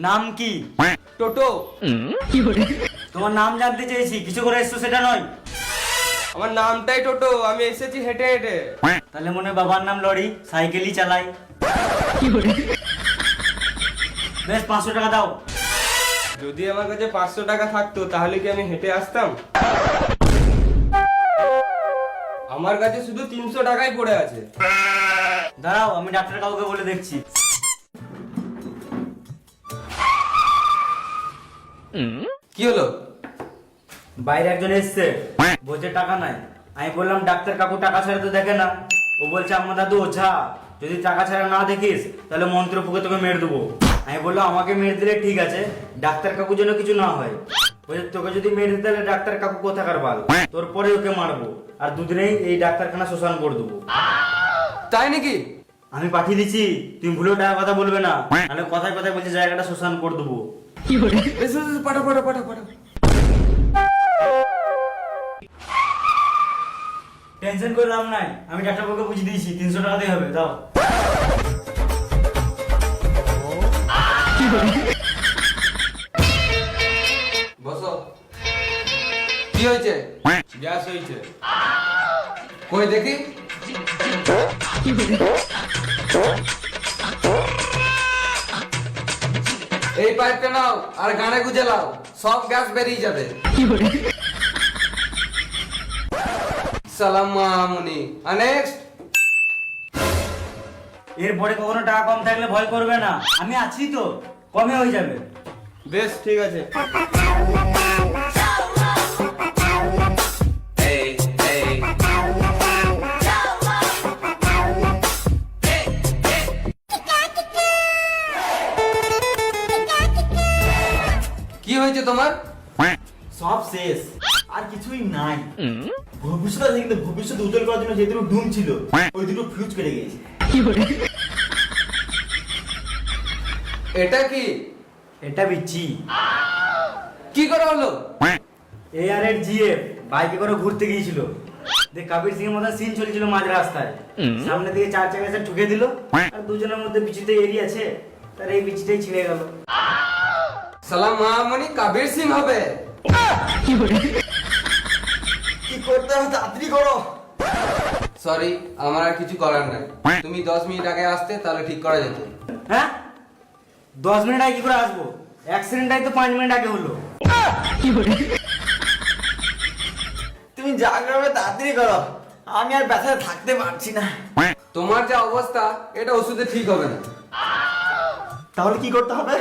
নাম কি? টোটো। তোমার নাম জানতে চেয়েছি, কিছু করে এসছো সেটা নয়। আমার নামটাই টোটো, আমি এসেছি হেঁটে হেঁটে। তাহলে মনে হয় বাবার নাম লরি, সাইকেলই চালাই। বেশ 500 টাকা দাও। যদি আমার কাছে 500 টাকা থাকতো তাহলে কি আমি হেঁটে আসতাম? আমার কাছে শুধু 300 টাকাই পড়ে আছে। দাঁড়াও, আমি ডাক্তার কাকুকে বলে দেখছি। কি হলো? বাইরে একজন এসছে, বলছে টাকা নাই। আমি বললাম ডাক্তার কাকু টাকা ছাড়া তো দেখে না। ও বলছে আমার দাদু ওঝা, যদি টাকা ছাড়া না দেখিস তাহলে মন্ত্র ফুকে তোকে মেরে দেবো। আমি বললাম আমাকে মেরে দিলে ঠিক আছে, ডাক্তার কাকু যেন কিছু না হয়। বলছে তোকে যদি মেরে দিতে তাহলে ডাক্তার কাকু কোথাকার বাল, তোর পরে ওকে মারবো আর দুদিনেই এই ডাক্তারখানা শ্মশান করে দেবো। তাই নাকি? আমি পাঠিয়ে দিচ্ছি, তুমি ভুলেও টাকার কথা বলবে না, নাহলে কথায় কথায় বলছে জায়গাটা শ্মশান করে দেবো। পাঠা পাঠা পাঠা পাঠা। টেনশন করে লাভ নাই, আমি ডাক্তার বাবুকে বুঝিয়ে দিয়েছি, 300 টাকা দিয়ে হবে, দাও। বসো। কি হয়েছে? গ্যাস হয়েছে। কই দেখি। এই পাইপটা নাও আর গানে গুজে লাও, সব গ্যাস বেরিয়ে যাবে। সালাম মামুনি। নেক্সট। এরপরে কখনো টাকা কম থাকলে ভয় করবে না, আমি আছি তো, কমে হয়ে যাবে। বেশ ঠিক আছে। কি হয়েছে তোমার? সব শেষ, আর কিছুই নাই। ভবিষ্যৎ আছে কিন্তু ভবিষ্যৎ উজ্জ্বল করার জন্য যে দুটো ডুম ছিল ওই দুটো ফিউজ কেটে গেছে। এটা কি? এটা বিচ্ছি। কি করে হলো? AR GF বাইকে করে ঘুরতে গিয়েছিল, দেখ কাবির সিং এর মতো সিন চলছিল মাঝ রাস্তায়, সামনে দিকে 4 চাকা এসে ঠুকে দিল, আর দুজনের মধ্যে বিচিতে এরিয়া আছে, তার এই বিচিটাই ছিঁড়ে গেল। সালাম মামুনি কাবির সিং হবে। কি করতে হবে তাড়াতাড়ি করো। সরি, আমার আর কিছু করার নাই। তুমি 10 মিনিট আগে আসতে তাহলে ঠিক করা যেত। হ্যাঁ 10 মিনিট আগে কি করে আসবো? অ্যাক্সিডেন্টটাই তো 5 মিনিট আগে হলো। তুমি যা করবে তাড়াতাড়ি করো, আমি আর ব্যথায় থাকতে পারছি না। তোমার যা অবস্থা এটা ওষুধে ঠিক হবে না। তাহলে কি করতে হবে?